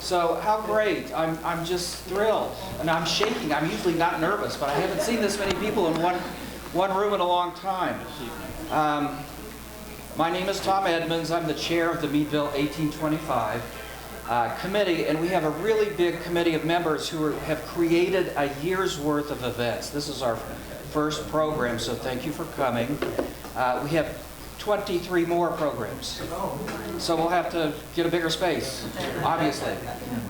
So how great. I'm just thrilled. And I'm shaking. I'm usually not nervous, but I haven't seen this many people in one room in a long time. My name is Tom Edmonds. I'm the chair of the Meadville 1825 committee, and we have a really big committee of members who have created a year's worth of events. This is our first program, so thank you for coming. We have 23 more programs, so we'll have to get a bigger space, obviously.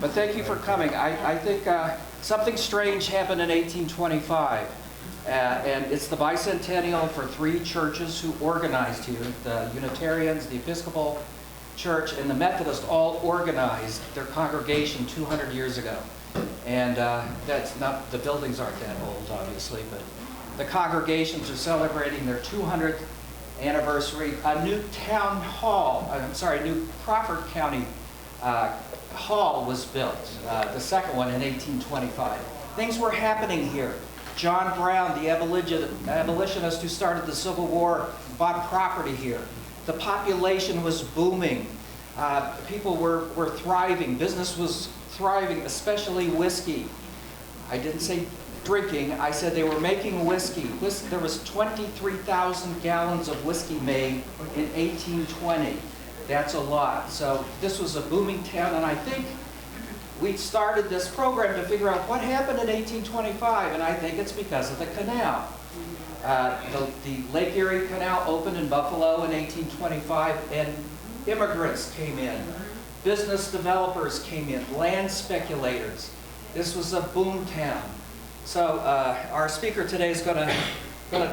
But thank you for coming. I think something strange happened in 1825, and it's the bicentennial for three churches who organized here. The Unitarians, the Episcopal Church, and the Methodist all organized their congregation 200 years ago. And that's not, the buildings aren't that old, obviously, but the congregations are celebrating their 200th anniversary. A new town hall, new Crawford County hall was built, the second one in 1825. Things were happening here. John Brown, the abolitionist who started the Civil War, bought property here. The population was booming. People were thriving. Business was thriving, especially whiskey. I didn't say drinking, I said they were making whiskey. There was 23,000 gallons of whiskey made in 1820. That's a lot. So this was a booming town, and I think we started this program to figure out what happened in 1825, and I think it's because of the canal. The Lake Erie Canal opened in Buffalo in 1825, and immigrants came in. Business developers came in, land speculators. This was a boom town. So our speaker today is going to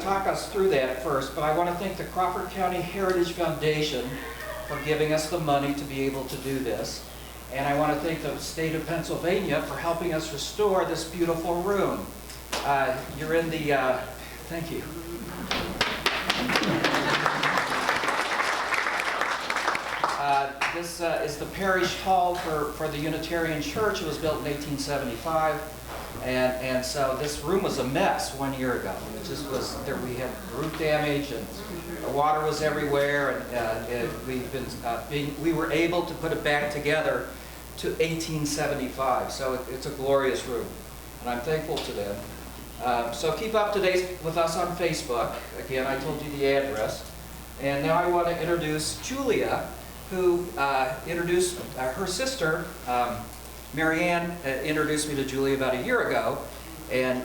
talk us through that first, but I want to thank the Crawford County Heritage Foundation for giving us the money to be able to do this. And I want to thank the state of Pennsylvania for helping us restore this beautiful room. You're in the, thank you. This is the parish hall for the Unitarian Church. It was built in 1875. And so this room was a mess 1 year ago. It just was, we had roof damage, and the water was everywhere, and we were able to put it back together to 1875. So it's a glorious room, and I'm thankful to them. So keep up to date with us on Facebook. Again, I told you the address. And now I want to introduce Julia, who introduced her sister, Marianne introduced me to Julie about a year ago, and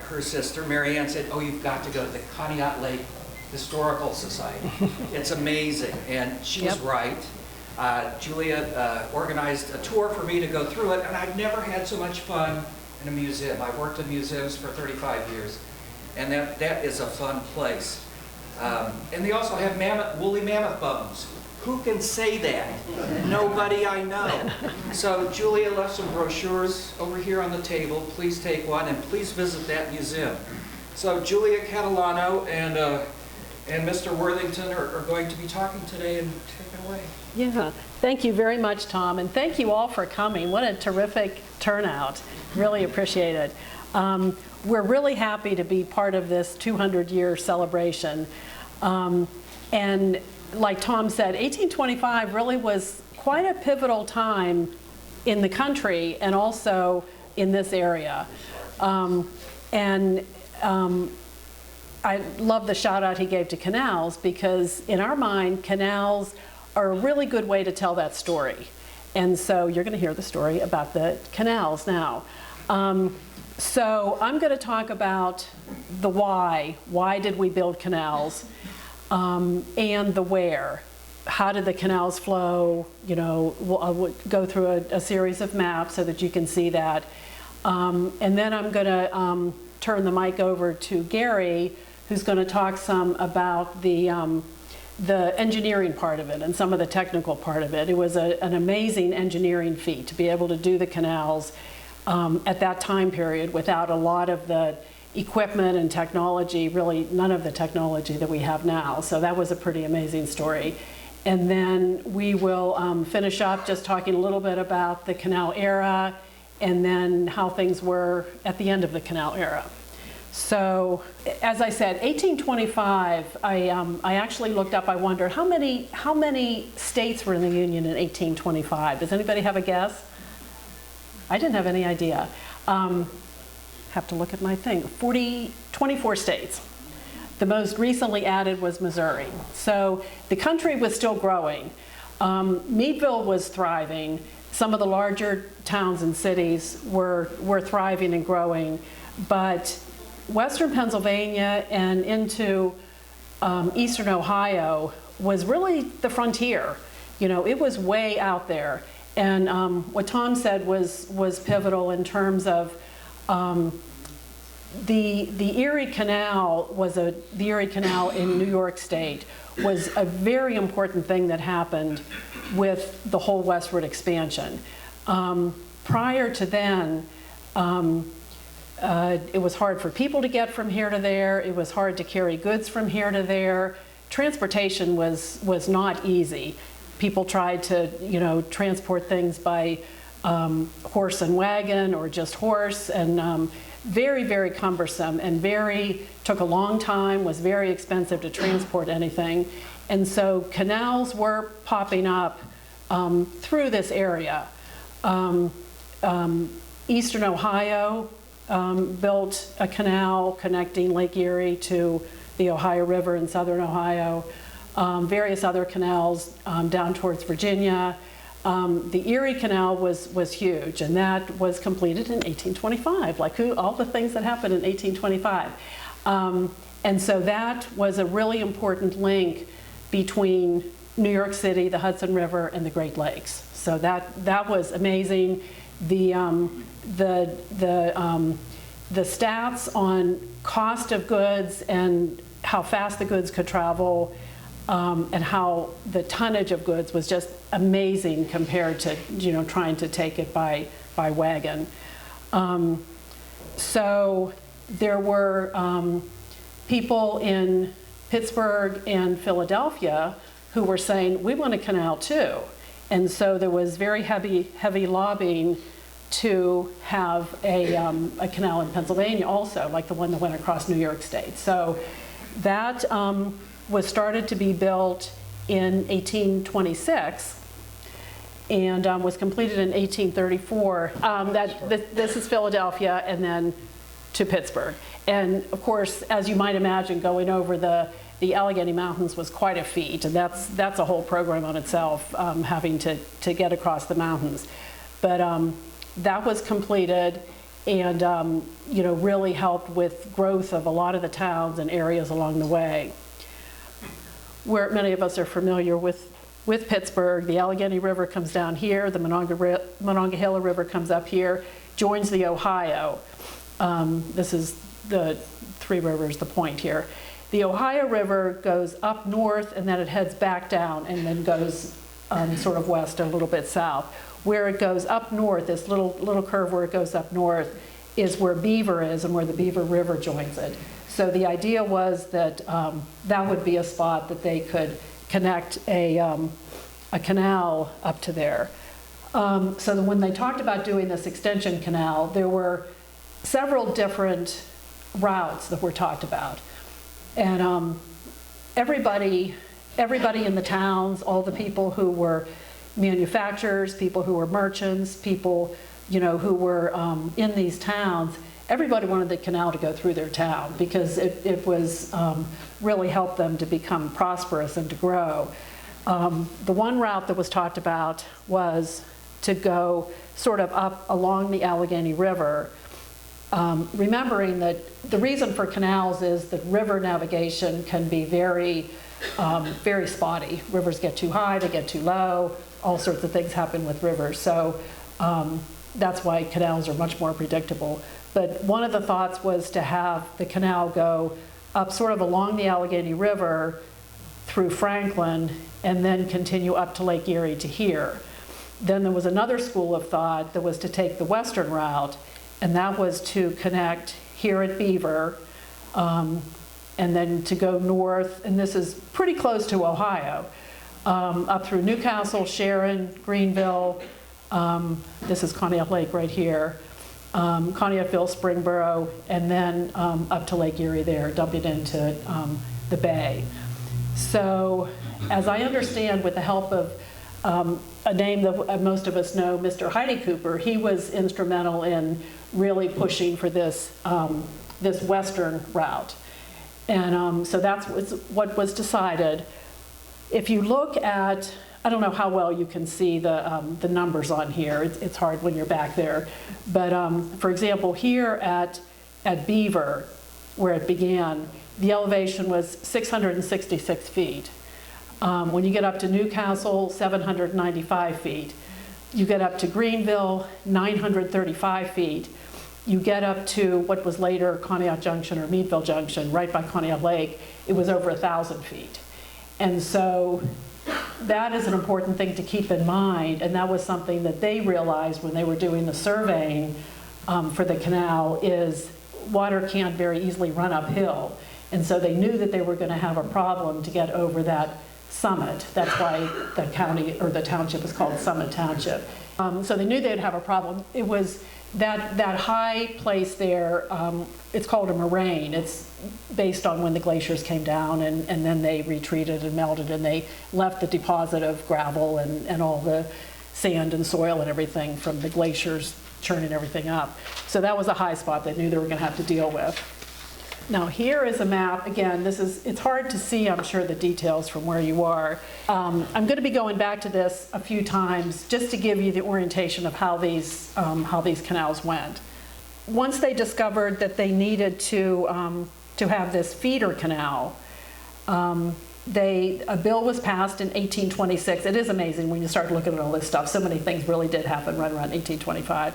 her sister, Marianne, said, oh, you've got to go to the Conneaut Lake Historical Society. It's amazing, and she was right. Julia organized a tour for me to go through it, and I've never had so much fun in a museum. I've worked in museums for 35 years, and that is a fun place. And they also have woolly mammoth bones. Who can say that? Nobody I know. So Julia left some brochures over here on the table. Please take one, and please visit that museum. So Julia Catalano and Mr. Worthington are going to be talking today, and take it away. Yeah, thank you very much, Tom, and thank you all for coming. What a terrific turnout. Really appreciate it. We're really happy to be part of this 200-year celebration. And like Tom said, 1825 really was quite a pivotal time in the country and also in this area. I love the shout out he gave to canals, because in our mind, canals are a really good way to tell that story. And so you're going to hear the story about the canals now. So I'm going to talk about the why. Why did we build canals? And the where. How did the canals flow? You know, we'll go through a series of maps so that you can see that. And then I'm going to turn the mic over to Gary, who's going to talk some about the engineering part of it and some of the technical part of it. It was an amazing engineering feat to be able to do the canals at that time period without a lot of the equipment and technology, really none of the technology that we have now. So that was a pretty amazing story. And then we will finish up just talking a little bit about the canal era and then how things were at the end of the canal era. So, as I said, 1825, I actually looked up, I wondered how many states were in the Union in 1825? Does anybody have a guess? I didn't have any idea. Have to look at my thing. 24 states. The most recently added was Missouri. So the country was still growing. Meadville was thriving. Some of the larger towns and cities were thriving and growing, but western Pennsylvania and into eastern Ohio was really the frontier. You know, it was way out there. And what Tom said was pivotal in terms of the Erie Canal the Erie Canal in New York State was a very important thing that happened with the whole westward expansion. Prior to then, it was hard for people to get from here to there. It was hard to carry goods from here to there. Transportation was not easy. People tried to, you know, transport things by horse and wagon or just horse, and very, very cumbersome and took a long time, was very expensive to transport anything. And so canals were popping up through this area. Eastern Ohio built a canal connecting Lake Erie to the Ohio River in southern Ohio. Various other canals down towards Virginia. The Erie Canal was huge, and that was completed in 1825, like all the things that happened in 1825. And so that was a really important link between New York City, the Hudson River, and the Great Lakes. So that was amazing. The stats on cost of goods and how fast the goods could travel, and how the tonnage of goods was just amazing compared to, you know, trying to take it by wagon. So there were people in Pittsburgh and Philadelphia who were saying, we want a canal too. And so there was very heavy lobbying to have a canal in Pennsylvania also, like the one that went across New York State. So that was started to be built in 1826 and was completed in 1834. This is Philadelphia and then to Pittsburgh. And of course, as you might imagine, going over the Allegheny Mountains was quite a feat, and that's a whole program on itself, having to get across the mountains. But that was completed, and you know, really helped with growth of a lot of the towns and areas along the way. Where many of us are familiar with Pittsburgh, the Allegheny River comes down here, the Monongahela River comes up here, joins the Ohio. This is the Three Rivers, the point here. The Ohio River goes up north and then it heads back down and then goes sort of west a little bit south. Where it goes up north, this little curve where it goes up north, is where Beaver is and where the Beaver River joins it. So the idea was that that would be a spot that they could connect a canal up to there. So that when they talked about doing this extension canal, there were several different routes that were talked about. And everybody in the towns, all the people who were manufacturers, people who were merchants, people, you know, who were in these towns, everybody wanted the canal to go through their town because it was really helped them to become prosperous and to grow. The one route that was talked about was to go sort of up along the Allegheny River, remembering that the reason for canals is that river navigation can be very spotty. Rivers get too high, they get too low, all sorts of things happen with rivers. So that's why canals are much more predictable. But one of the thoughts was to have the canal go up sort of along the Allegheny River through Franklin and then continue up to Lake Erie to here. Then there was another school of thought that was to take the western route, and that was to connect here at Beaver and then to go north, and this is pretty close to Ohio, up through Newcastle, Sharon, Greenville. This is Conneaut Lake right here. Conneautville, Springboro, and then up to Lake Erie there, dumping into the bay. So as I understand, with the help of a name that most of us know, Mr. Heidi Cooper. He was instrumental in really pushing for this, this western route. And so that's what was decided. If you look at, I don't know how well you can see the numbers on here. It's hard when you're back there. But for example, here at Beaver, where it began, the elevation was 666 feet. When you get up to Newcastle, 795 feet. You get up to Greenville, 935 feet. You get up to what was later Conneaut Junction or Meadville Junction, right by Conneaut Lake, it was over 1,000 feet. And so that is an important thing to keep in mind, and that was something that they realized when they were doing the surveying for the canal, is water can't very easily run uphill. And so they knew that they were going to have a problem to get over that summit. That's why the county or the township is called Summit Township. So they knew they'd have a problem. It was that high place there, it's called a moraine. It's based on when the glaciers came down and then they retreated and melted and they left the deposit of gravel and all the sand and soil and everything from the glaciers churning everything up. So that was a high spot they knew they were going to have to deal with. Now here is a map. Again, it's hard to see, I'm sure, the details from where you are. I'm going to be going back to this a few times just to give you the orientation of how these canals went. Once they discovered that they needed to have this feeder canal, a bill was passed in 1826. It is amazing when you start looking at all this stuff. So many things really did happen right around 1825.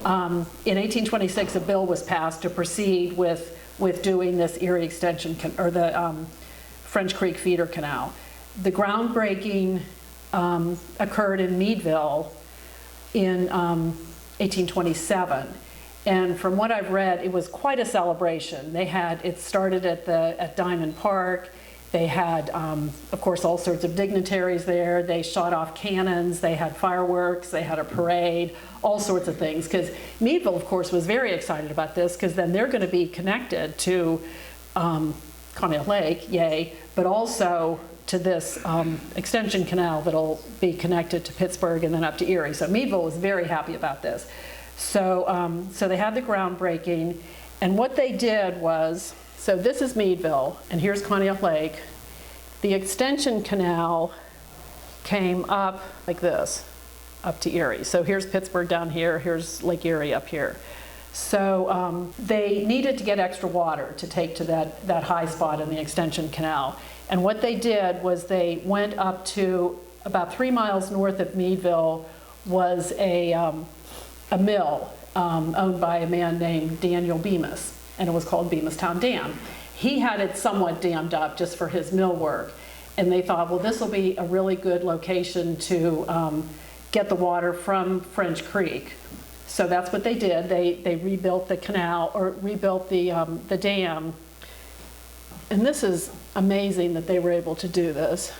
In 1826, a bill was passed to proceed with doing this Erie Extension, or the French Creek Feeder Canal. The groundbreaking occurred in Meadville in 1827. And from what I've read, it was quite a celebration. It started at Diamond Park. They had, of course, all sorts of dignitaries there. They shot off cannons. They had fireworks. They had a parade, all sorts of things. Because Meadville, of course, was very excited about this because then they're going to be connected to Conneaut Lake, yay, but also to this extension canal that'll be connected to Pittsburgh and then up to Erie. So Meadville was very happy about this. So, so they had the groundbreaking, and what they did was, so this is Meadville, and here's Conneaut Lake. The extension canal came up like this, up to Erie. So here's Pittsburgh down here, here's Lake Erie up here. So they needed to get extra water to take to that high spot in the extension canal. And what they did was they went up to about 3 miles north of Meadville was a mill owned by a man named Daniel Bemis, and it was called Beamistown Dam. He had it somewhat dammed up just for his mill work, and they thought, well, this will be a really good location to get the water from French Creek. So that's what they did. They rebuilt the canal, or rebuilt the dam. And this is amazing that they were able to do this.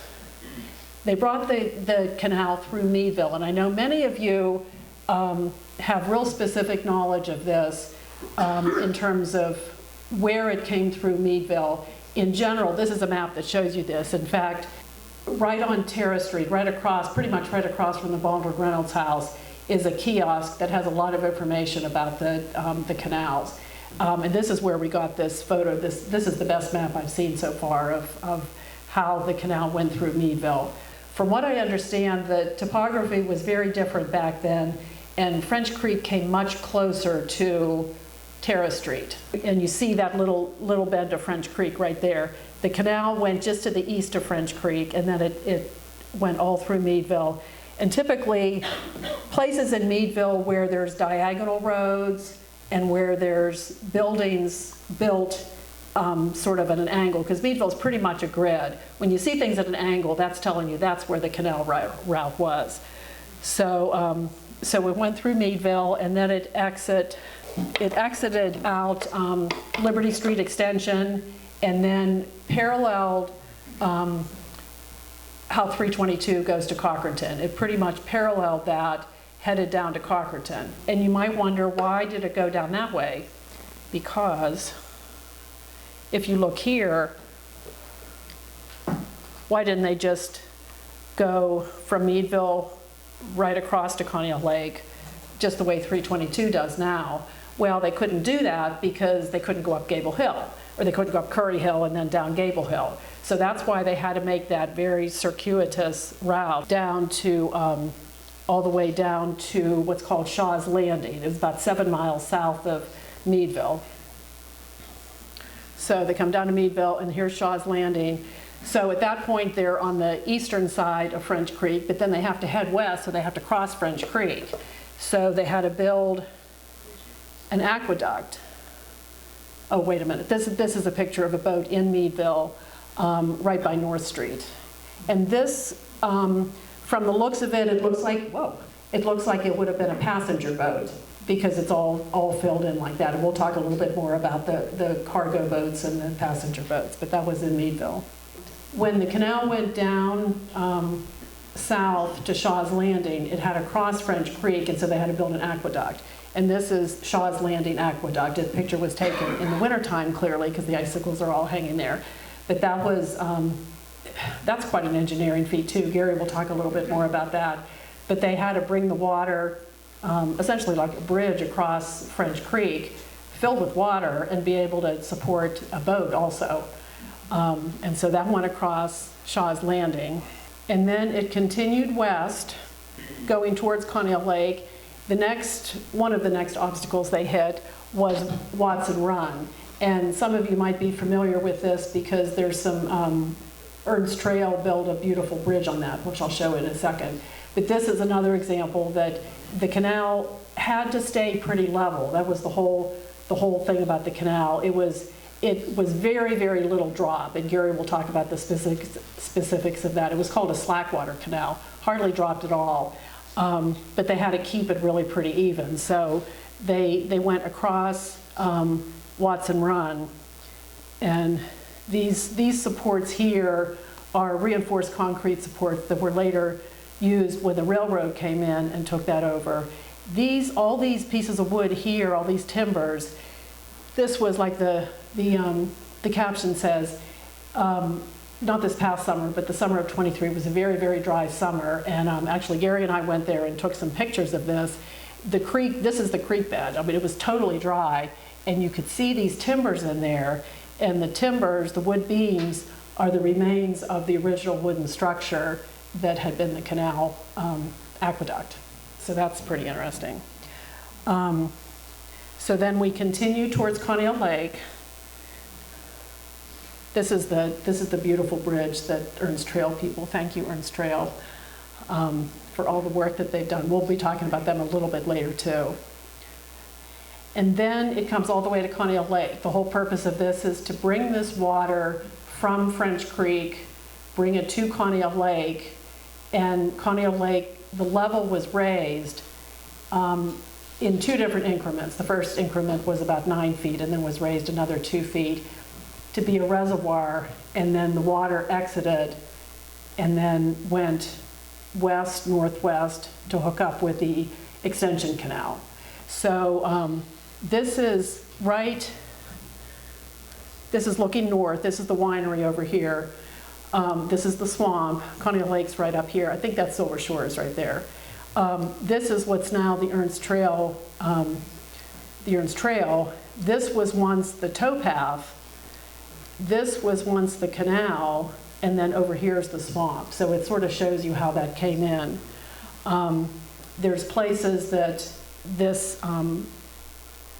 They brought the canal through Meadville, and I know many of you have real specific knowledge of this in terms of where it came through Meadville. In general, this is a map that shows you this. In fact, right on Terrace Street, right across, pretty much right across from the Baldwin Reynolds house, is a kiosk that has a lot of information about the canals. And this is where we got this photo. This is the best map I've seen so far of how the canal went through Meadville. From what I understand, the topography was very different back then, and French Creek came much closer to Terrace Street. And you see that little bend of French Creek right there. The canal went just to the east of French Creek, and then it went all through Meadville. And typically, places in Meadville where there's diagonal roads and where there's buildings built sort of at an angle, because Meadville's pretty much a grid. When you see things at an angle, that's telling you that's where the canal route was. So, so it went through Meadville, and then it exited out Liberty Street Extension, and then paralleled how 322 goes to Cochranton. It pretty much paralleled that, headed down to Cochranton. And you might wonder, why did it go down that way? Because if you look here, why didn't they just go from Meadville right across to Conneaut Lake, just the way 322 does now. Well, they couldn't do that because they couldn't go up Gable Hill, or they couldn't go up Curry Hill and then down Gable Hill. So that's why they had to make that very circuitous route down to, all the way down to what's called Shaw's Landing. It's about 7 miles south of Meadville. So they come down to Meadville, and here's Shaw's Landing. So at that point, they're on the eastern side of French Creek, but then they have to head west, so they have to cross French Creek. So they had to build an aqueduct. Oh, wait a minute. This is a picture of a boat in Meadville, right by North Street. And this, from the looks of it, it looks like, whoa, it looks like it would have been a passenger boat because it's all filled in like that. And we'll talk a little bit more about the cargo boats and the passenger boats, but that was in Meadville. When the canal went down south to Shaw's Landing, it had to cross French Creek, and so they had to build an aqueduct. And this is Shaw's Landing Aqueduct. The picture was taken in the wintertime, clearly, because the icicles are all hanging there. But that was, that's quite an engineering feat, too. Gary will talk a little bit more about that. But they had to bring the water, essentially like a bridge across French Creek, filled with water, and be able to support a boat also. And so that went across Shaw's Landing. And then it continued west, going towards Conneaut Lake. One of the next obstacles they hit was Watson Run. And some of you might be familiar with this because there's some, Ernst Trail built a beautiful bridge on that, which I'll show in a second. But this is another example that the canal had to stay pretty level. That was the whole thing about the canal. It was very, very little drop, and Gary will talk about the specifics of that. It was called a slackwater canal, hardly dropped at all. But they had to keep it really pretty even. So they went across Watson Run, and these supports here are reinforced concrete supports that were later used when the railroad came in and took that over. All these pieces of wood here, all these timbers, this was like the caption says, not this past summer, but the summer of '23 was a very, very dry summer. And actually, Gary and I went there and took some pictures of this. The creek, this is the creek bed. I mean, it was totally dry, and you could see these timbers in there. And the timbers, the wood beams, are the remains of the original wooden structure that had been the canal aqueduct. So that's pretty interesting. So then we continue towards Conneaut Lake. This is the beautiful bridge that Ernst Trail people, thank you Ernst Trail, for all the work that they've done. We'll be talking about them a little bit later too. And then it comes all the way to Conneaut Lake. The whole purpose of this is to bring this water from French Creek, bring it to Conneaut Lake, and Conneaut Lake, the level was raised in 2 different increments. The first increment was about 9 feet and then was raised another 2 feet to be a reservoir, and then the water exited and then went west, northwest to hook up with the extension canal. So this is looking north. This is the winery over here. This is the swamp. Conneaut Lake's right up here. I think that's Silver Shores right there. This is what's now the Ernst Trail. This was once the towpath. This was once the canal, and then over here is the swamp. So it sort of shows you how that came in. There's places that this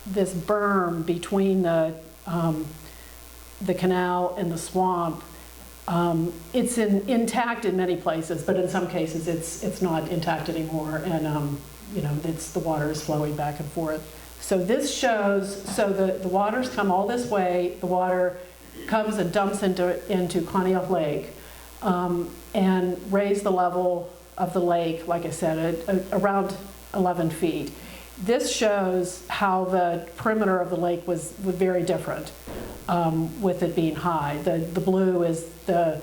berm between the canal and the swamp, it's intact in many places, but in some cases it's not intact anymore, and the water is flowing back and forth. So this shows, so the waters come all this way, the water comes and dumps into Conneaut Lake, and raise the level of the lake, like I said, around 11 feet. This shows how the perimeter of the lake was very different, with it being high. The blue is the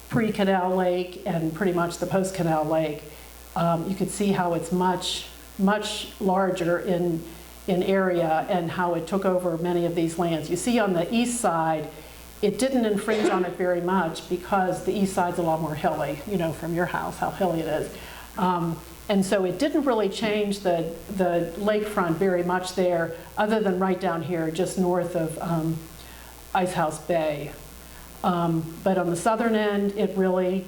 pre-canal lake and pretty much the post-canal lake. You can see how it's much, much larger in area and how it took over many of these lands. You see on the east side, it didn't infringe on it very much because the east side's a lot more hilly, you know, from your house, how hilly it is. And so it didn't really change the lakefront very much there, other than right down here, just north of Icehouse Bay. But on the southern end, it really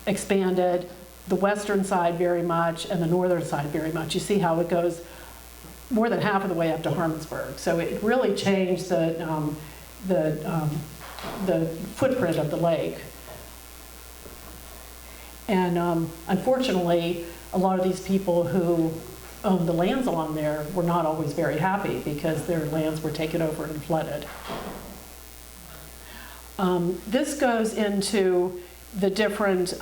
expanded, the western side very much, and the northern side very much. You see how it goes more than half of the way up to Harmonsburg. So it really changed the footprint of the lake. And unfortunately, a lot of these people who owned the lands along there were not always very happy because their lands were taken over and flooded. This goes into the different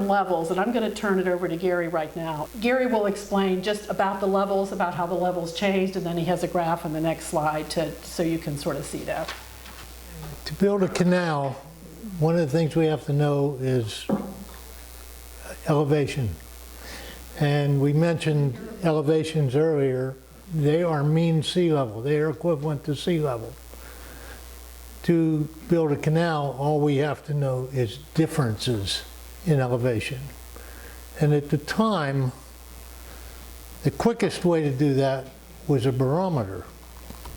levels, and I'm going to turn it over to Gary right now. Gary will explain just about the levels, about how the levels changed, and then he has a graph on the next slide so you can sort of see that. To build a canal, one of the things we have to know is elevation. And we mentioned elevations earlier. They are mean sea level. They are equivalent to sea level. To build a canal, all we have to know is differences in elevation. And at the time, the quickest way to do that was a barometer,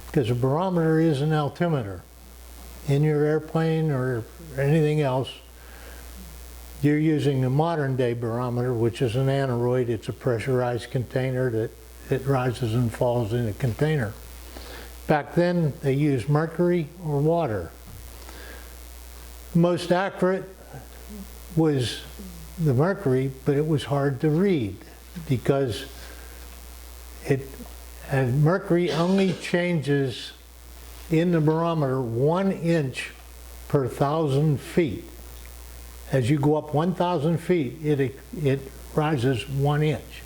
because a barometer is an altimeter. In your airplane or anything else, you're using the modern day barometer, which is an aneroid. It's a pressurized container that it rises and falls in a container. Back then, they used mercury or water. Most accurate was the mercury, but it was hard to read because mercury only changes in the barometer 1 inch per 1,000 feet. As you go up 1,000 feet, it rises 1 inch.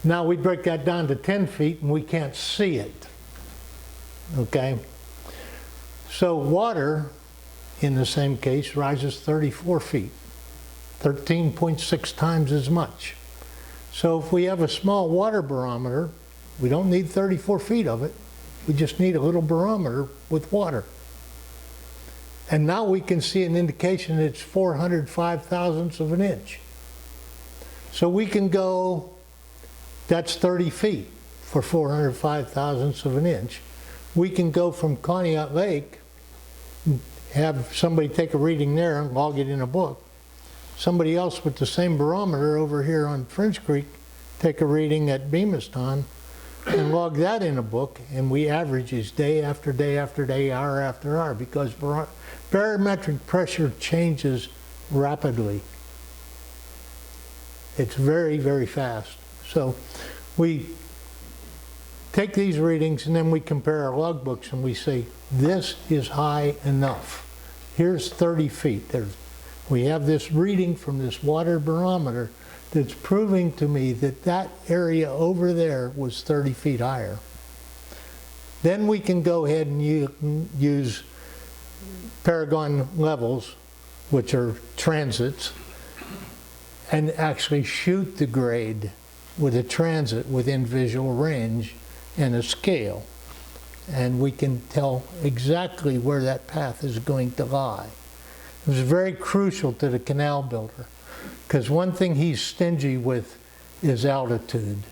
Now we break that down to 10 feet and we can't see it. Okay? So water, in the same case, rises 34 feet, 13.6 times as much. So if we have a small water barometer, we don't need 34 feet of it. We just need a little barometer with water. And now we can see an indication that it's 405 thousandths of an inch. So we can go, that's 30 feet for 405 thousandths of an inch. We can go from Conneaut Lake, have somebody take a reading there and log it in a book. Somebody else with the same barometer over here on French Creek take a reading at Bemiston and log that in a book, and we averages day after day after day, hour after hour, because barometric pressure changes rapidly. It's very, very fast. So we take these readings and then we compare our logbooks and we say, this is high enough. Here's 30 feet. We have this reading from this water barometer that's proving to me that that area over there was 30 feet higher. Then we can go ahead and use Paragon levels, which are transits, and actually shoot the grade with a transit within visual range and a scale. And we can tell exactly where that path is going to lie. It was very crucial to the canal builder, because one thing he's stingy with is altitude.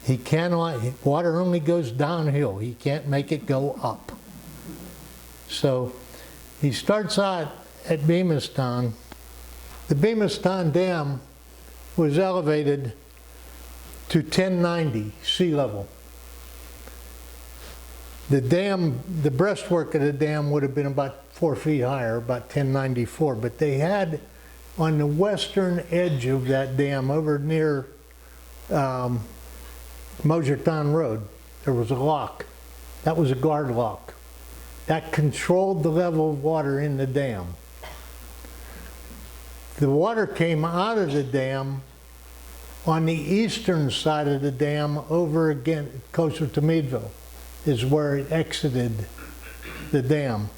He cannot, water only goes downhill. He can't make it go up. So he starts out at Bemiston. The Bemiston Dam was elevated to 1090 sea level. The dam, the breastwork of the dam would have been about 4 feet higher, about 1094, but they had on the western edge of that dam over near Mojerton Road, there was a lock. That was a guard lock. That controlled the level of water in the dam. The water came out of the dam on the eastern side of the dam over again, closer to Meadville, is where it exited the dam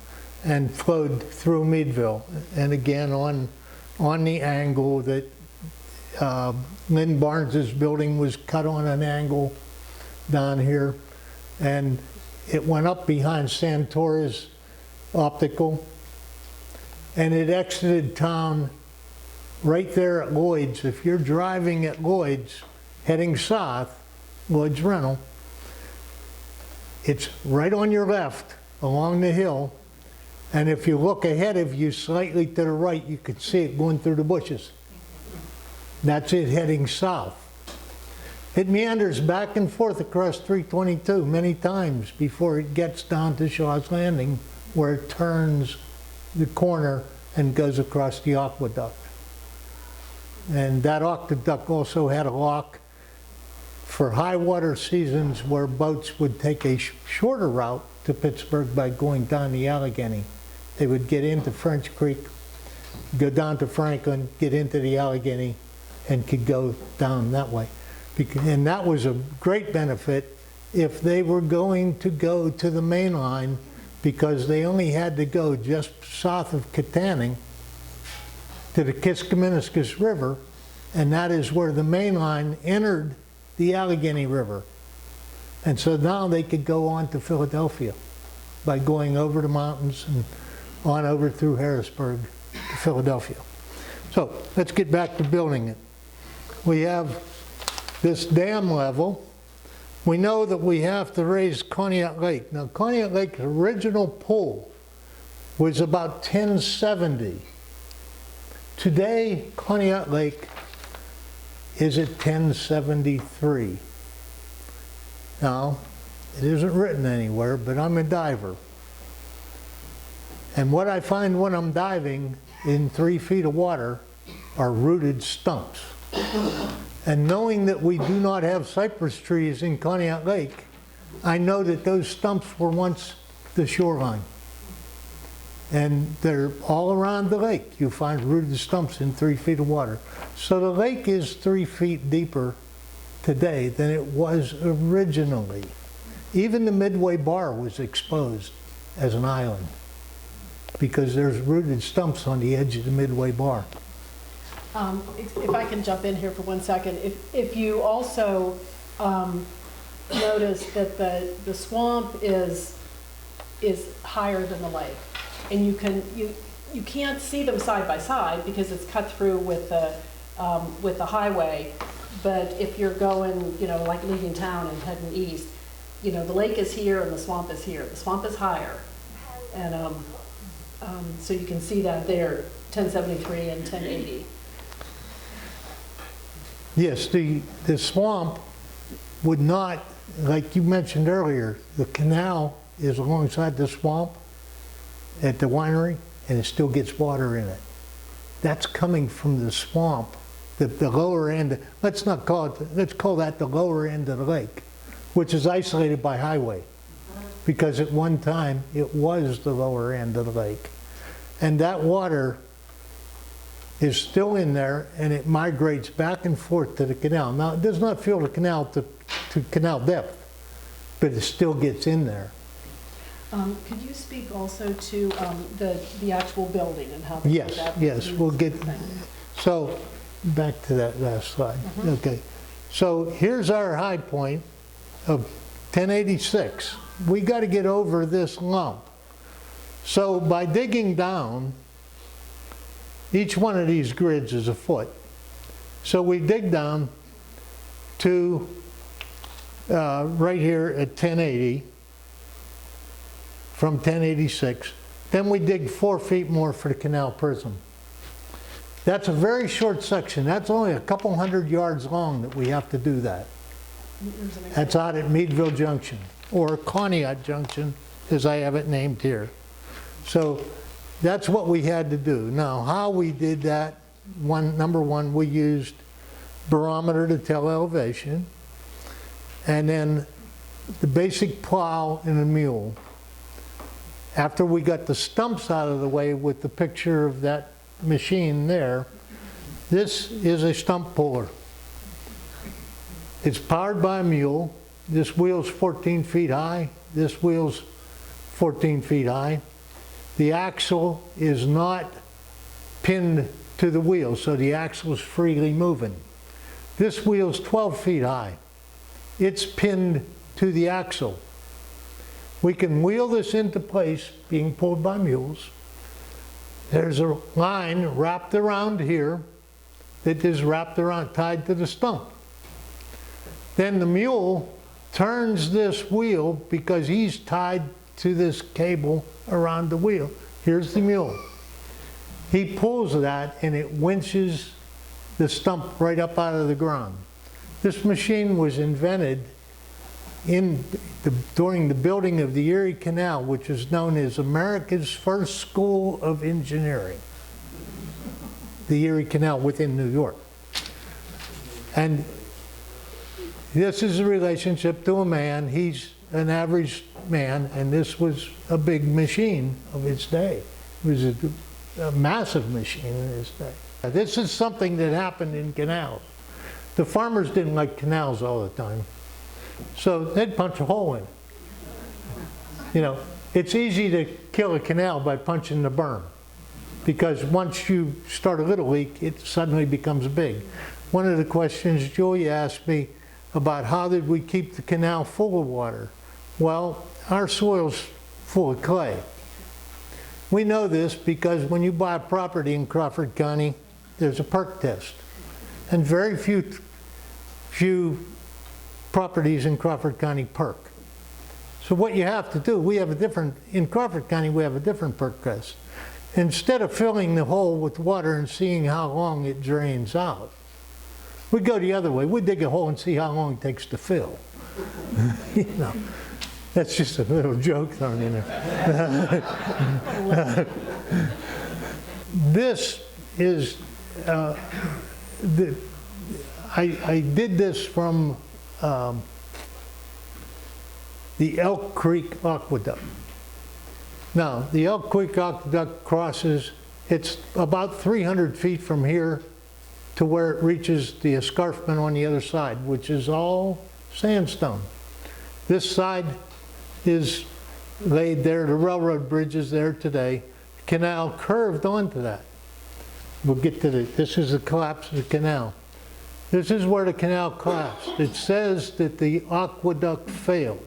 and flowed through Meadville. And again, on the angle that Lynn Barnes's building was cut on an angle down here. And it went up behind Santora's Optical, and it exited town right there at Lloyd's. If you're driving at Lloyd's, heading south, Lloyd's Rental, it's right on your left along the hill, and if you look ahead of you slightly to the right, you can see it going through the bushes. That's it heading south. It meanders back and forth across 322 many times before it gets down to Shaw's Landing, where it turns the corner and goes across the aqueduct. And that aqueduct also had a lock for high water seasons where boats would take a shorter route to Pittsburgh by going down the Allegheny. They would get into French Creek, go down to Franklin, get into the Allegheny, and could go down that way. And that was a great benefit if they were going to go to the main line, because they only had to go just south of Katanning to the Kiskaminniskus River, and that is where the main line entered the Allegheny River. And so now they could go on to Philadelphia by going over the mountains and on over through Harrisburg to Philadelphia. So let's get back to building it. We have this dam level. We know that we have to raise Conneaut Lake. Now, Conneaut Lake's original pool was about 1070. Today, Conneaut Lake is at 1073. Now, it isn't written anywhere, but I'm a diver. And what I find when I'm diving in 3 feet of water are rooted stumps. And knowing that we do not have cypress trees in Conneaut Lake, I know that those stumps were once the shoreline. And they're all around the lake. You find rooted stumps in 3 feet of water. So the lake is 3 feet deeper today than it was originally. Even the Midway Bar was exposed as an island because there's rooted stumps on the edge of the Midway Bar. If I can jump in here for 1 second, if you also notice that the swamp is higher than the lake, and you can't see them side by side because it's cut through with the highway. But if you're going, like leaving town and heading east, the lake is here and the swamp is here. The swamp is higher, and so you can see that there, 1073 and 1080. Yes, the swamp would not, like you mentioned earlier, the canal is alongside the swamp at the winery, and it still gets water in it. That's coming from the swamp, the lower end. Let's call that the lower end of the lake, which is isolated by highway, because at one time it was the lower end of the lake. And that water is still in there, and it migrates back and forth to the canal. Now, it does not fill the canal to canal depth, but it still gets in there. Could you speak also to the actual building and how they do that? Yes, we'll get, so back to that last slide. Okay, so here's our high point of 1086. We got to get over this lump. So by digging down, each one of these grids is a foot. So we dig down to right here at 1080 from 1086. Then we dig 4 feet more for the canal prism. That's a very short section. That's only a couple hundred yards long that we have to do that. That's out at Meadville Junction, or Conneaut Junction, as I have it named here. So that's what we had to do. Now, how we did that, number one, we used barometer to tell elevation, and then the basic plow and a mule. After we got the stumps out of the way with the picture of that machine there, this is a stump puller. It's powered by a mule. This wheel's 14 feet high. This wheel's 14 feet high. The axle is not pinned to the wheel, so the axle is freely moving. This wheel's 12 feet high. It's pinned to the axle. We can wheel this into place being pulled by mules. There's a line wrapped around here that is wrapped around, tied to the stump. Then the mule turns this wheel because he's tied to this cable around the wheel. Here's the mule. He pulls that and it winches the stump right up out of the ground. This machine was invented during the building of the Erie Canal, which is known as America's first school of engineering. The Erie Canal within New York. And this is a relationship to a man. He's an average man, and this was a big machine of its day. It was a massive machine in its day. This is something that happened in canals. The farmers didn't like canals all the time, so they'd punch a hole in it. You know, it's easy to kill a canal by punching the berm, because once you start a little leak, it suddenly becomes big. One of the questions Julia asked me about how did we keep the canal full of water? Well, our soil's full of clay. We know this because when you buy a property in Crawford County, there's a perk test. And very few properties in Crawford County perk. So what you have to do, in Crawford County we have a different perk test. Instead of filling the hole with water and seeing how long it drains out, we go the other way. We dig a hole and see how long it takes to fill. You know, that's just a little joke thrown in there. This is, I did this from the Elk Creek Aqueduct. Now, the Elk Creek Aqueduct crosses, it's about 300 feet from here to where it reaches the escarpment on the other side, which is all sandstone. This side is laid there, the railroad bridge is there today. The canal curved onto that. We'll get to this is the collapse of the canal. This is where the canal collapsed. It says that the aqueduct failed.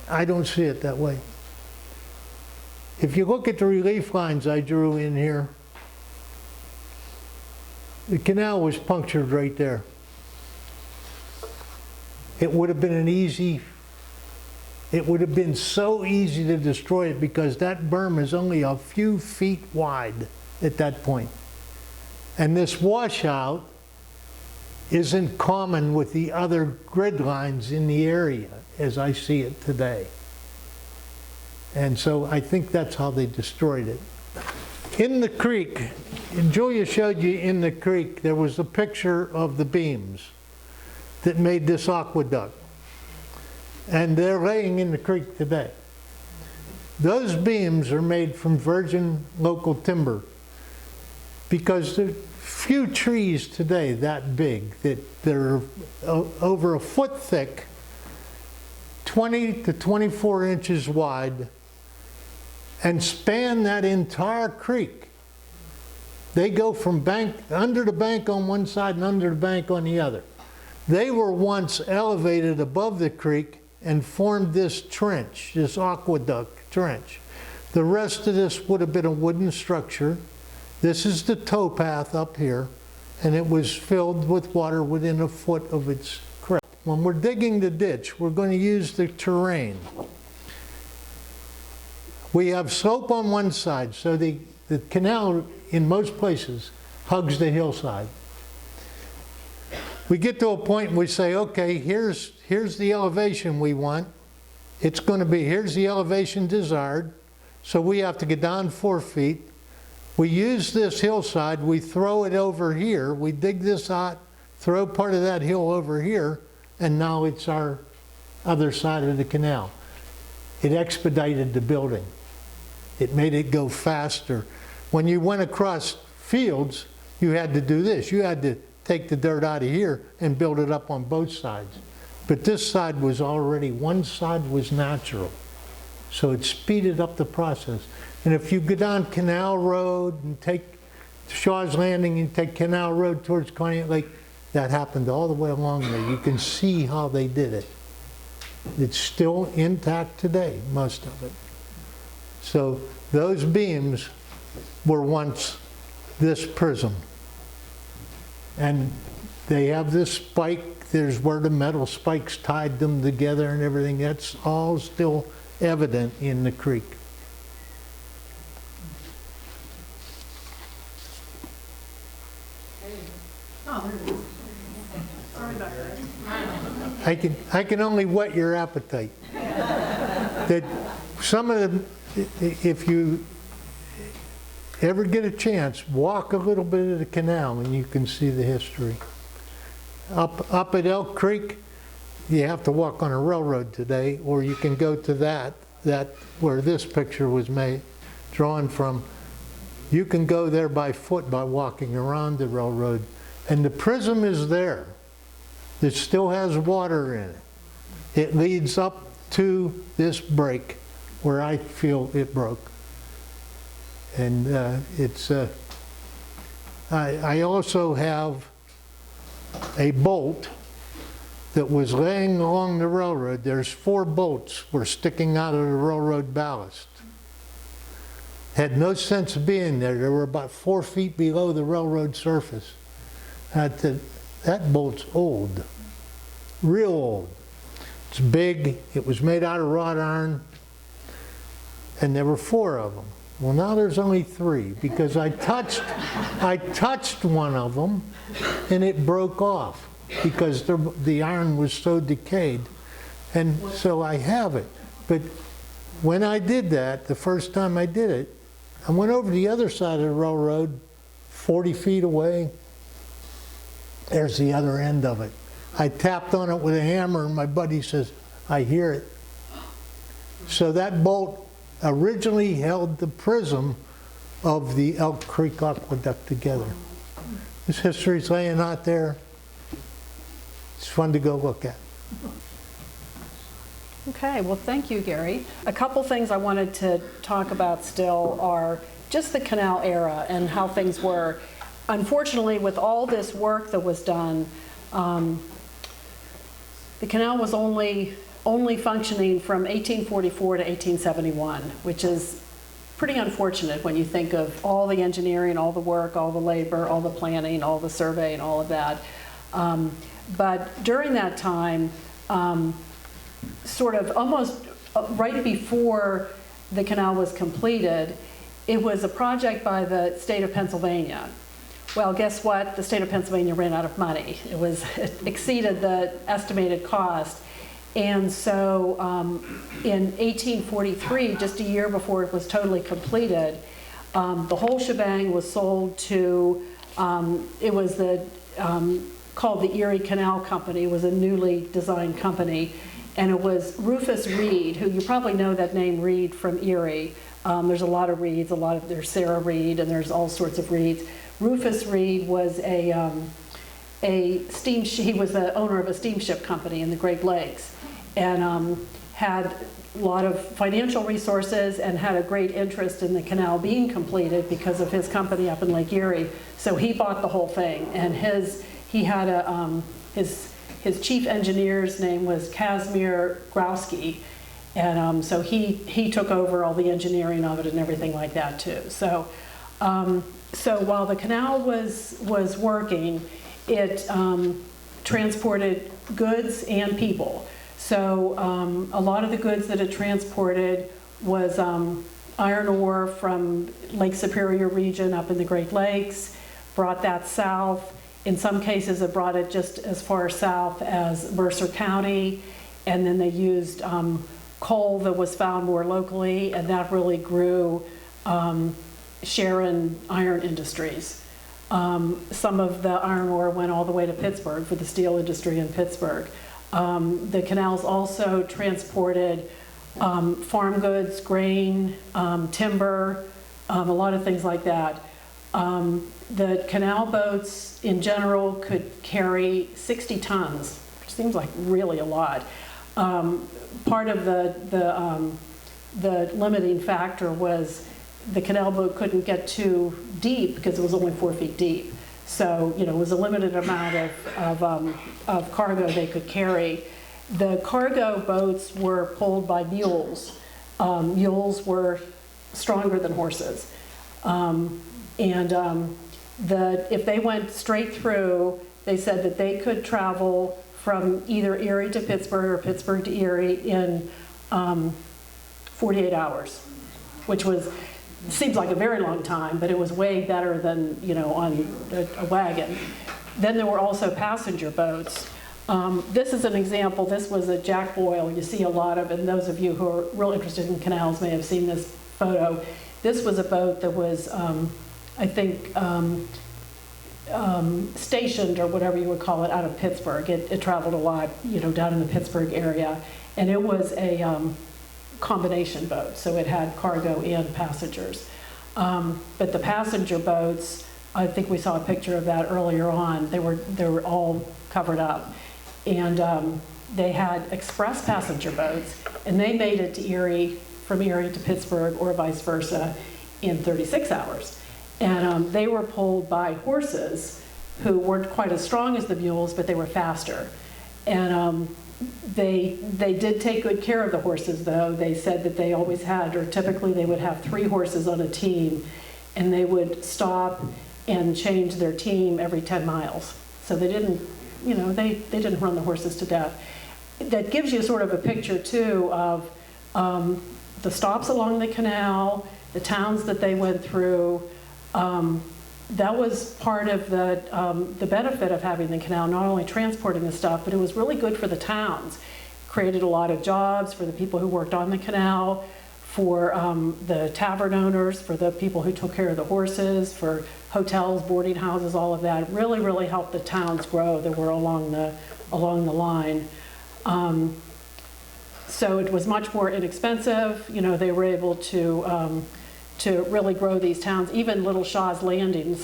I don't see it that way. If you look at the relief lines I drew in here, the canal was punctured right there. It would have been it would have been so easy to destroy it because that berm is only a few feet wide at that point. And this washout isn't common with the other grid lines in the area as I see it today. And so I think that's how they destroyed it. In the creek, and Julia showed you in the creek, there was a picture of the beams that made this aqueduct. And they're laying in the creek today. Those beams are made from virgin local timber because there are few trees today that big that they're over a foot thick, 20 to 24 inches wide, and span that entire creek. They go from under the bank on one side and under the bank on the other. They were once elevated above the creek and formed this trench, this aqueduct trench. The rest of this would have been a wooden structure. This is the towpath up here, and it was filled with water within a foot of its crest. When we're digging the ditch, we're going to use the terrain. We have slope on one side, so the canal in most places hugs the hillside. We get to a point and we say, okay, here's the elevation we want. It's going to be, here's the elevation desired. So we have to get down 4 feet. We use this hillside, we throw it over here, we dig this out, throw part of that hill over here, and now it's our other side of the canal. It expedited the building. It made it go faster. When you went across fields, you had to do this. You had to take the dirt out of here and build it up on both sides. But this side was already, one side was natural. So it speeded up the process. And if you go down Canal Road and take Shaw's Landing and take Canal Road towards Conneaut Lake, that happened all the way along there. You can see how they did it. It's still intact today, most of it. So those beams were once this prism. And they have this spike, there's where the metal spikes tied them together and everything. That's all still evident in the creek. I can only whet your appetite. That some of the, if you ever get a chance, walk a little bit of the canal and you can see the history. Up at Elk Creek, you have to walk on a railroad today, or you can go to that where this picture was drawn from. You can go there by foot by walking around the railroad, and the prism is there. It still has water in it. It leads up to this break where I feel it broke. And I also have a bolt that was laying along the railroad. There's 4 bolts were sticking out of the railroad ballast. Had no sense of being there. They were about 4 feet below the railroad surface. That bolt's old, real old. It's big, it was made out of wrought iron, and there were 4 of them. Well, now there's only 3 because I touched one of them and it broke off because the iron was so decayed. And so I have it. But when I did that, the first time I did it, I went over the other side of the railroad, 40 feet away. There's the other end of it. I tapped on it with a hammer and my buddy says, I hear it. So that bolt originally held the prism of the Elk Creek Aqueduct together. This history's laying out there. It's fun to go look at. Okay, well, thank you, Gary. A couple things I wanted to talk about still are just the canal era and how things were. Unfortunately, with all this work that was done, the canal was only functioning from 1844 to 1871, which is pretty unfortunate when you think of all the engineering, all the work, all the labor, all the planning, all the survey, and all of that. But during that time, sort of almost right before the canal was completed, it was a project by the state of Pennsylvania. Well, guess what? The state of Pennsylvania ran out of money. It exceeded the estimated cost. And so in 1843, just a year before it was totally completed, the whole shebang was sold to, it was called the Erie Canal Company. It was a newly designed company. And it was Rufus Reed, who you probably know that name Reed from Erie. There's a lot of Reeds, there's Sarah Reed, and there's all sorts of Reeds. Rufus Reed was he was the owner of a steamship company in the Great Lakes, and had a lot of financial resources and had a great interest in the canal being completed because of his company up in Lake Erie. So he bought the whole thing, and he had his chief engineer's name was Casimir Growski, and so he took over all the engineering of it and everything like that too. So while the canal was working, it transported goods and people. So a lot of the goods that it transported was iron ore from Lake Superior region up in the Great Lakes, brought that south. In some cases, it brought it just as far south as Mercer County, and then they used coal that was found more locally, and that really grew Sharon Iron Industries. Some of the iron ore went all the way to Pittsburgh for the steel industry in Pittsburgh. The canals also transported farm goods, grain, timber, a lot of things like that. The canal boats in general could carry 60 tons, which seems like really a lot. Part of the limiting factor was the canal boat couldn't get too deep because it was only 4 feet deep. So, it was a limited amount of cargo they could carry. The cargo boats were pulled by mules. Mules were stronger than horses. If they went straight through, they said that they could travel from either Erie to Pittsburgh or Pittsburgh to Erie in 48 hours, which seems like a very long time, but it was way better than, on a wagon. Then there were also passenger boats. This is an example. This was a jack boil. You see a lot of, and those of you who are real interested in canals may have seen this photo. This was a boat that was, I think, stationed, or whatever you would call it, out of Pittsburgh. It traveled a lot, down in the Pittsburgh area. And it was a combination boat, so it had cargo and passengers. But the passenger boats, I think we saw a picture of that earlier on, they were all covered up. And they had express passenger boats, and they made it to Erie, from Erie to Pittsburgh, or vice versa, in 36 hours. And they were pulled by horses who weren't quite as strong as the mules, but they were faster. And they did take good care of the horses, though. They said that they always had, or typically they would have 3 horses on a team, and they would stop and change their team every 10 miles. So they didn't, they didn't run the horses to death. That gives you sort of a picture, too, of the stops along the canal, the towns that they went through. That was part of the benefit of having the canal, not only transporting the stuff, but it was really good for the towns. Created a lot of jobs for the people who worked on the canal, for the tavern owners, for the people who took care of the horses, for hotels, boarding houses, all of that. It really, really helped the towns grow that were along the line. So it was much more inexpensive. They were able to really grow these towns. Even Little Shaw's Landing,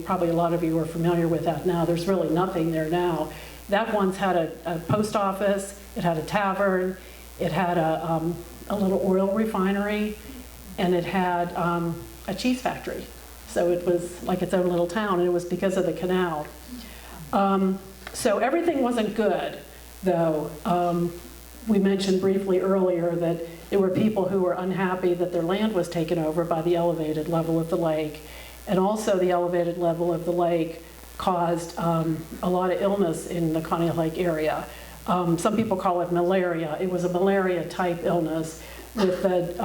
probably a lot of you are familiar with that now. There's really nothing there now. That once had a post office, it had a tavern, it had a little oil refinery, and it had a cheese factory. So it was like its own little town, and it was because of the canal. So everything wasn't good, though. We mentioned briefly earlier that there were people who were unhappy that their land was taken over by the elevated level of the lake. And also the elevated level of the lake caused a lot of illness in the Conneaut Lake area. Some people call it malaria. It was a malaria-type illness with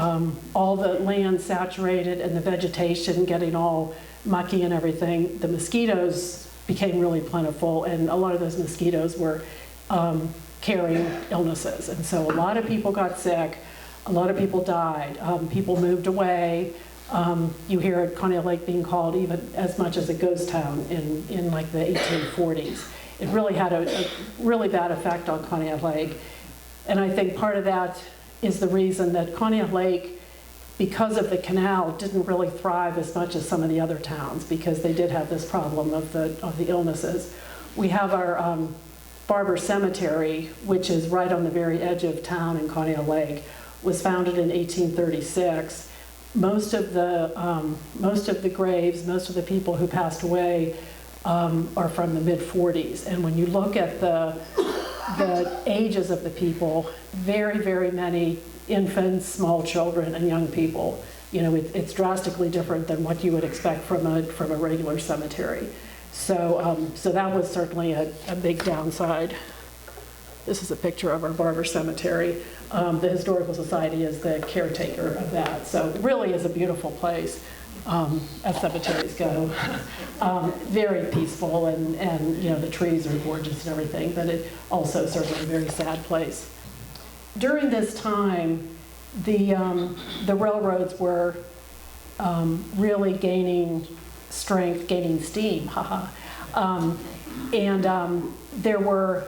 all the land saturated and the vegetation getting all mucky and everything. The mosquitoes became really plentiful, and a lot of those mosquitoes were carrying illnesses. And so a lot of people got sick. A lot of people died. People moved away. You hear Conneaut Lake being called even as much as a ghost town in like the 1840s. It really had a really bad effect on Conneaut Lake. And I think part of that is the reason that Conneaut Lake, because of the canal, didn't really thrive as much as some of the other towns, because they did have this problem of the illnesses. We have our Barber Cemetery, which is right on the very edge of town in Conneaut Lake, was founded in 1836. Most of the graves, most of the people who passed away are from the mid-40s. And when you look at the ages of the people, very, very many infants, small children, and young people. It's drastically different than what you would expect from a regular cemetery. So that was certainly a big downside. This is a picture of our Barber Cemetery. The Historical Society is the caretaker of that. So it really is a beautiful place, as cemeteries go. Very peaceful, and the trees are gorgeous and everything, but it also certainly a very sad place. During this time, the railroads were really gaining strength, gaining steam, and there were,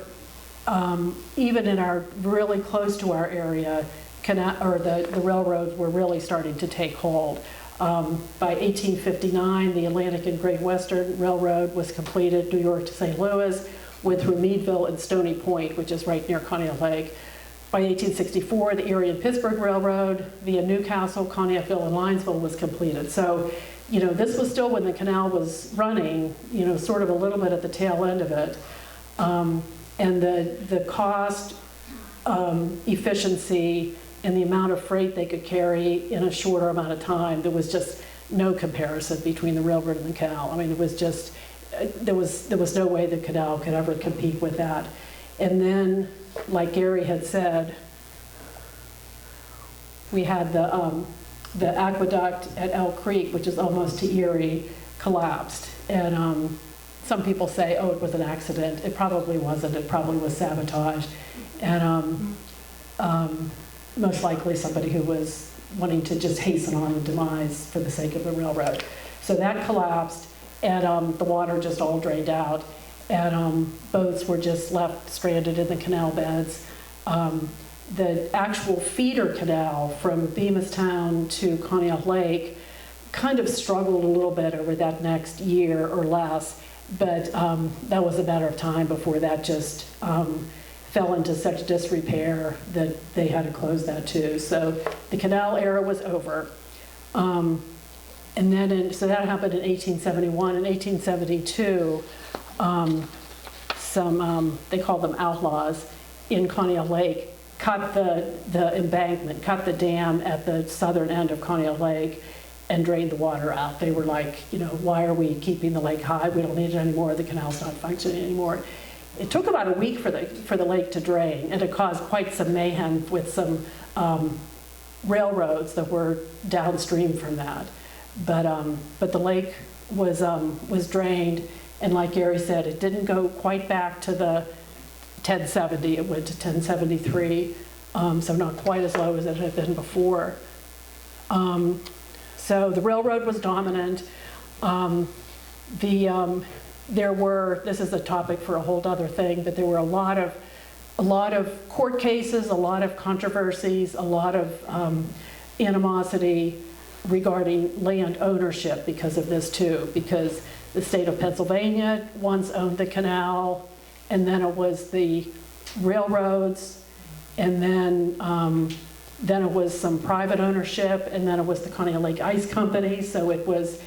even in our, really close to our area, the railroads were really starting to take hold. By 1859, the Atlantic and Great Western Railroad was completed, New York to St. Louis, went through Meadville and Stony Point, which is right near Conneaut Lake. By 1864, the Erie and Pittsburgh Railroad via Newcastle, Conneautville, and Linesville was completed. So, this was still when the canal was running, sort of a little bit at the tail end of it. And the cost efficiency and the amount of freight they could carry in a shorter amount of time. There was just no comparison between the railroad and the canal. I mean, it was just, there was no way the canal could ever compete with that. And then, like Gary had said, we had the aqueduct at Elk Creek, which is almost to Erie, collapsed. And some people say, oh, it was an accident. It probably wasn't. It probably was sabotage. And most likely somebody who was wanting to just hasten on the demise for the sake of the railroad. So that collapsed, and the water just all drained out. And boats were just left stranded in the canal beds. The actual feeder canal from Beamistown to Conneaut Lake kind of struggled a little bit over that next year or less, but that was a matter of time before that just fell into such disrepair that they had to close that too. So the canal era was over. And then, so that happened in 1871. In 1872, they called them outlaws in Conneaut Lake, cut the embankment, cut the dam at the southern end of Conneaut Lake, and drained the water out. They were like, why are we keeping the lake high? We don't need it anymore. The canal's not functioning anymore. It took about a week for the lake to drain, and it caused quite some mayhem with some railroads that were downstream from that. But the lake was drained, and like Gary said, it didn't go quite back to the 1070. It went to 1073, so not quite as low as it had been before. So the railroad was dominant. This is a topic for a whole other thing, but there were a lot of court cases, a lot of controversies, a lot of animosity regarding land ownership because of this too, because the state of Pennsylvania once owned the canal, and then it was the railroads, and then it was some private ownership, and then it was the Conneaut Lake Ice Company. So it's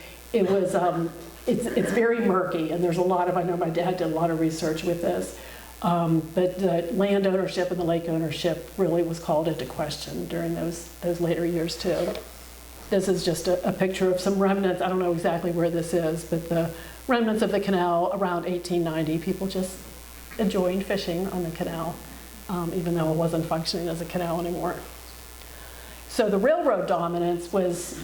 very murky, and there's a lot of, I know my dad did a lot of research with this, but the land ownership and the lake ownership really was called into question during those later years too. This is just a picture of some remnants. I don't know exactly where this is, but the remnants of the canal around 1890. People just enjoying fishing on the canal, even though it wasn't functioning as a canal anymore. So the railroad dominance was,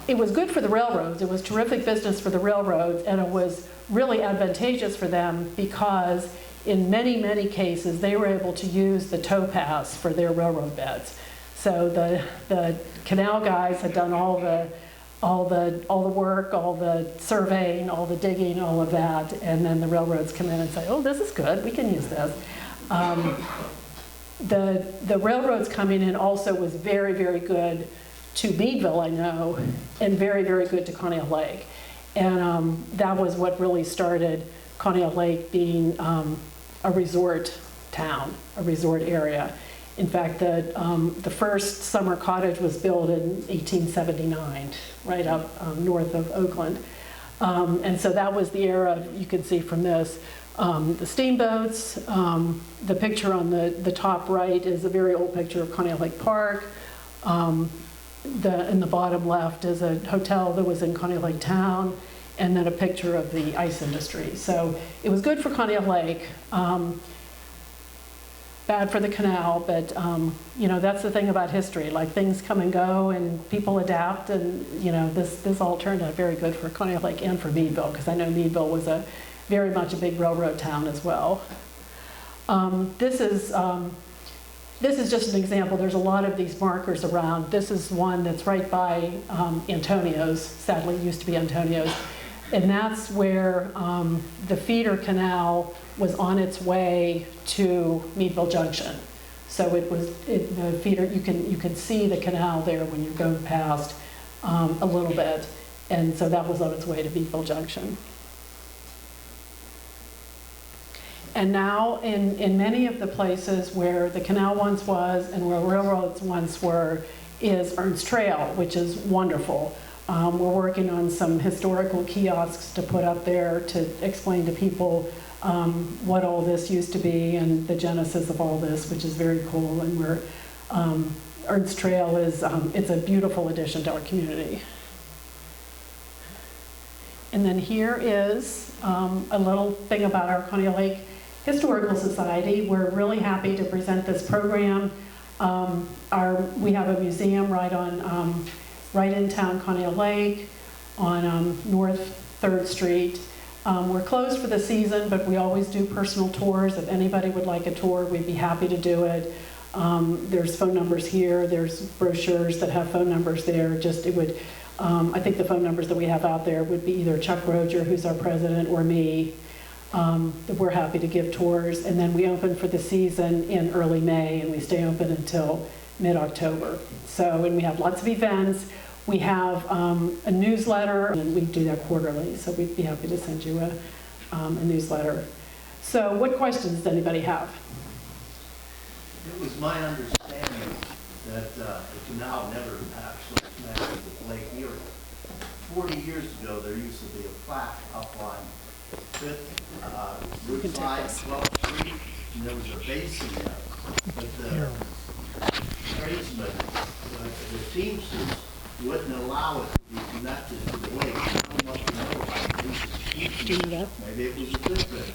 it was good for the railroads. It was terrific business for the railroads, and it was really advantageous for them because in many, many cases, they were able to use the towpaths for their railroad beds. So the canal guys had done all the work, all the surveying, all the digging, all of that, and then the railroads come in and say, oh, this is good, we can use this. The railroads coming in also was very, very good to Meadville, I know, and very, very good to Conneaut Lake. And that was what really started Conneaut Lake being a resort town, a resort area. In fact, the first summer cottage was built in 1879, right up north of Oakland. And so that was the era, you can see from this, the steamboats. The picture on the top right is a very old picture of Conneaut Lake Park. In the bottom left is a hotel that was in Conneaut Lake Town, and then a picture of the ice industry. So it was good for Conneaut Lake. Bad for the canal, but that's the thing about history. Like, things come and go, and people adapt, and this all turned out very good for Conneaut Lake and for Meadville, because I know Meadville was very much a big railroad town as well. This is just an example. There's a lot of these markers around. This is one that's right by Antonio's. Sadly, it used to be Antonio's. And that's where the feeder canal was on its way to Meadville Junction. So the feeder, you can see the canal there when you're going past a little bit. And so that was on its way to Meadville Junction. And now in many of the places where the canal once was and where railroads once were is Ernst Trail, which is wonderful. We're working on some historical kiosks to put up there to explain to people what all this used to be and the genesis of all this, which is very cool. And Ernst Trail is, it's a beautiful addition to our community. And then here is a little thing about our Conneaut Lake Historical Society. We're really happy to present this program. We have a museum right in town, Conneaut Lake, on North 3rd Street. We're closed for the season, but we always do personal tours. If anybody would like a tour, we'd be happy to do it. There's phone numbers here. There's brochures that have phone numbers there. I think the phone numbers that we have out there would be either Chuck Roger, who's our president, or me. We're happy to give tours. And then we open for the season in early May, and we stay open until mid-October. And we have lots of events. We have a newsletter, and we do that quarterly, so we'd be happy to send you a newsletter. So what questions does anybody have? It was my understanding that the canal never actually connected with Lake Erie. 40 years ago, there used to be a plaque up on 5th, Route 5, 12th Street, and there was a basin there. But the tradesmen, the Teamsters, wouldn't allow it to be connected to the lake. I don't know if you know about it. Do you know that? Maybe it was a good thing.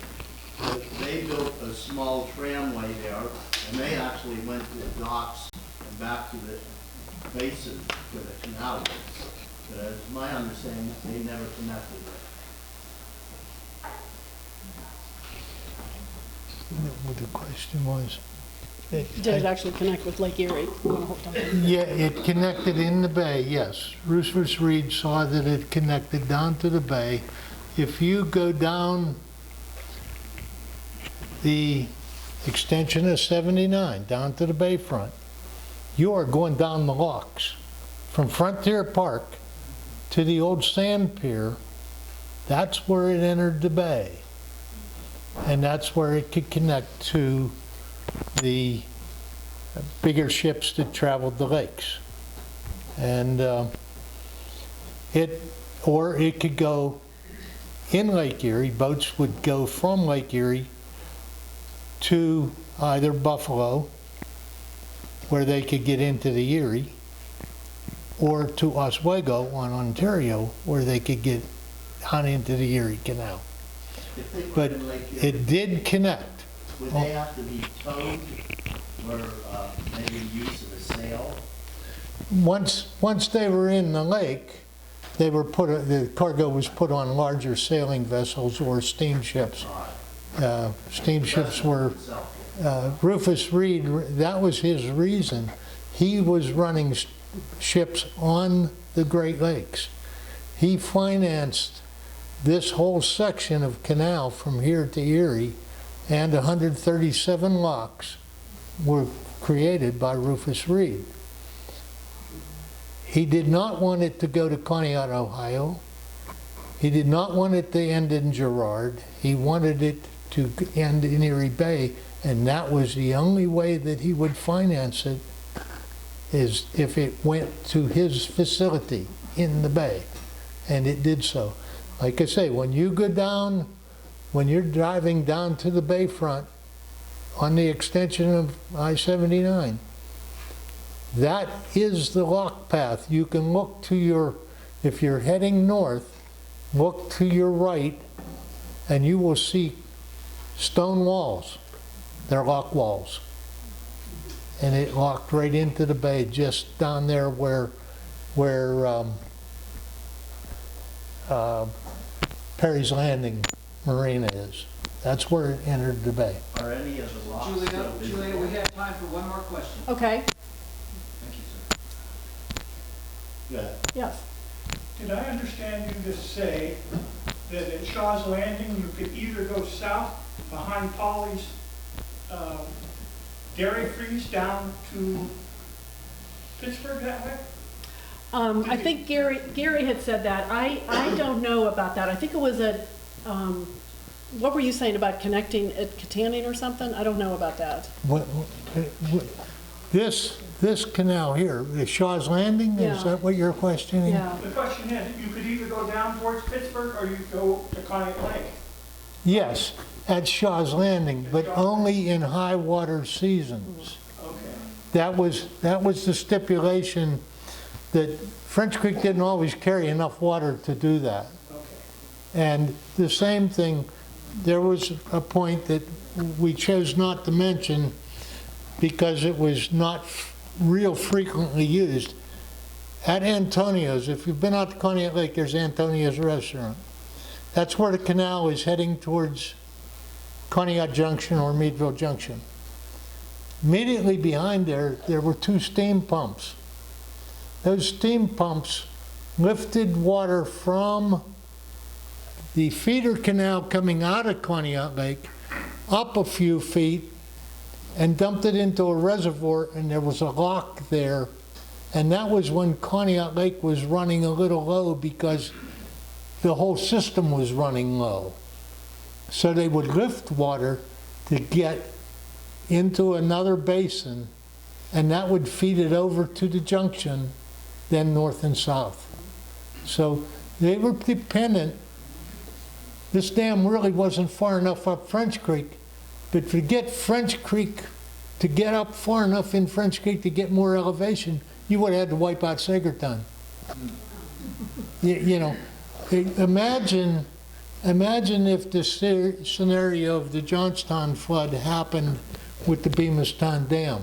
But they built a small tramway there, and they actually went to the docks and back to the basin for the canal. But as my understanding, they never connected it. What the question was? Did it actually connect with Lake Erie? Yeah, it connected in the bay, yes. Rufus Reed saw that it connected down to the bay. If you go down the extension of 79 down to the bayfront, you are going down the locks. From Frontier Park to the old sand pier, that's where it entered the bay. And that's where it could connect to the bigger ships that traveled the lakes. And or it could go in Lake Erie. Boats would go from Lake Erie to either Buffalo, where they could get into the Erie, or to Oswego on Ontario, where they could get on into the Erie Canal. If they But put in Lake Erie, it did connect. would they have to be towed or maybe use of a sail? Once they were in the lake, the cargo was put on larger sailing vessels or steamships. Steamships were, Rufus Reed, that was his reason. He was running ships on the Great Lakes. He financed this whole section of canal from here to Erie, and 137 locks were created by Rufus Reed. He did not want it to go to Conneaut, Ohio. He did not want it to end in Girard. He wanted it to end in Erie Bay, and that was the only way that he would finance it, is if it went to his facility in the bay, and it did so. Like I say, when you go down, when you're driving down to the bayfront on the extension of I-79, that is the lock path. You can look to your, if you're heading north, look to your right, and you will see stone walls. They're lock walls. And it locked right into the bay, just down there where Perry's Landing Marina is. That's where it entered the bay. Are any of the locks still Julia, visible? we have time for one more question. Okay, Thank you, sir. Go ahead. yes. Did I understand you to say that at Shaw's Landing, you could either go south behind Polly's dairy freeze down to Pittsburgh that way? I think Gary had said that. I don't know about that. I think it was a, what were you saying about connecting at Catalano or something? I don't know about that. This canal here, is Shaw's Landing? Yeah. Is that what you're questioning? Yeah. The question is, you could either go down towards Pittsburgh or you could go to Conneaut Lake. Yes, at Shaw's Landing, but only in high water seasons. Okay. That was the stipulation, that French Creek didn't always carry enough water to do that. Okay. And the same thing, there was a point that we chose not to mention because it was not real frequently used. At Antonio's, if you've been out to Conneaut Lake, there's Antonio's restaurant. That's where the canal is heading towards Conneaut Junction or Meadville Junction. Immediately behind there were 2 steam pumps. Those steam pumps lifted water from the feeder canal coming out of Conneaut Lake up a few feet and dumped it into a reservoir, and there was a lock there. And that was when Conneaut Lake was running a little low because the whole system was running low. So they would lift water to get into another basin, and that would feed it over to the junction, then north and south. So they were dependent. This dam really wasn't far enough up French Creek, but to get French Creek, to get up far enough in French Creek to get more elevation, you would have had to wipe out Sagerton. You know, imagine if the scenario of the Johnstown flood happened with the Beamistown Dam.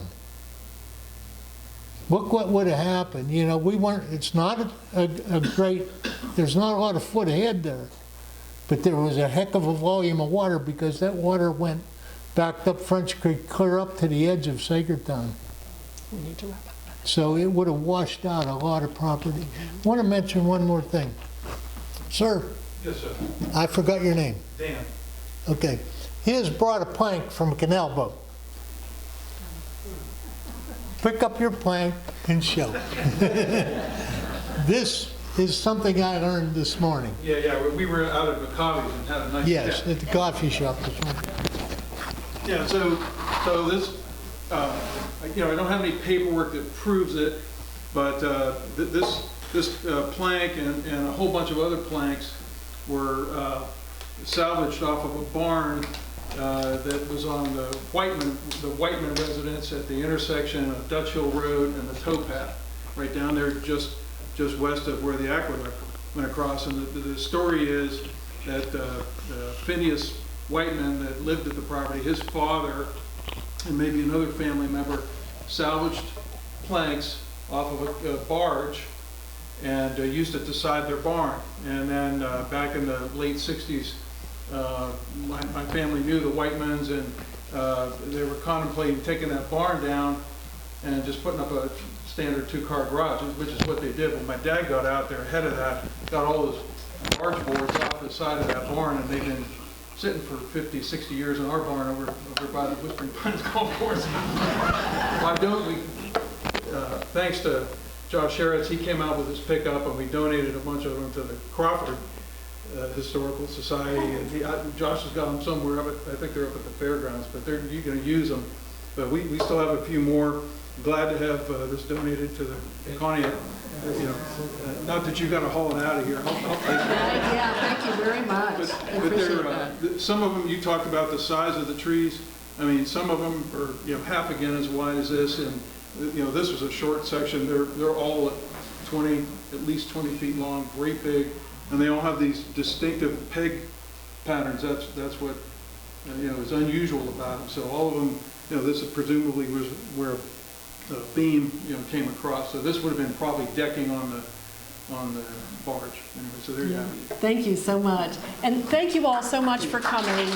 Look what would have happened. You know, we weren't, it's not a great, there's not a lot of foot ahead there, but there was a heck of a volume of water because that water went backed up French Creek clear up to the edge of Sagerton. We need to wrap up. So it would have washed out a lot of property. I want to mention one more thing. Sir, Yes, sir. I forgot your name. Dan. Okay. He has brought a plank from a canal boat. Pick up your plank and show. This is something I learned this morning. Yeah, we were out at McCabe's and had a nice Yes, chat. at the coffee shop this morning. Yeah, so this, you know, I don't have any paperwork that proves it, but this plank and a whole bunch of other planks were salvaged off of a barn that was on the Whiteman residence at the intersection of Dutch Hill Road and the towpath, right down there just west of where the aqueduct went across. And the story is that Phineas Whiteman that lived at the property, his father and maybe another family member salvaged planks off of a barge and used it to side their barn. And then back in the late 60s, my family knew the Whitemans, and they were contemplating taking that barn down and just putting up a standard 2-car garage, which is what they did. When my dad got out there ahead of that, got all those barge boards off the side of that barn, and they've been sitting for 50, 60 years in our barn over by the Whispering Pines Golf Course. Why don't we, thanks to Josh Sheretz, he came out with his pickup and we donated a bunch of them to the Crawford Historical Society. And Josh has got them somewhere up at, I think they're up at the fairgrounds, but you're going to use them. But we still have a few more. Glad to have this donated to the Conneaut. You know, not that you've got to haul it out of here. I'll take it. Yeah, thank you very much. I appreciate that. Some of them, you talked about the size of the trees. I mean, some of them are, you know, half again as wide as this, and you know, this was a short section. They're all at least 20 feet long, great big, and they all have these distinctive peg patterns. That's what you know is unusual about them. So all of them, you know, this presumably was where the beam, you know, came across. So this would have been probably decking on the barge. Anyway, so there you have it. Thank you so much. And thank you all so much for coming.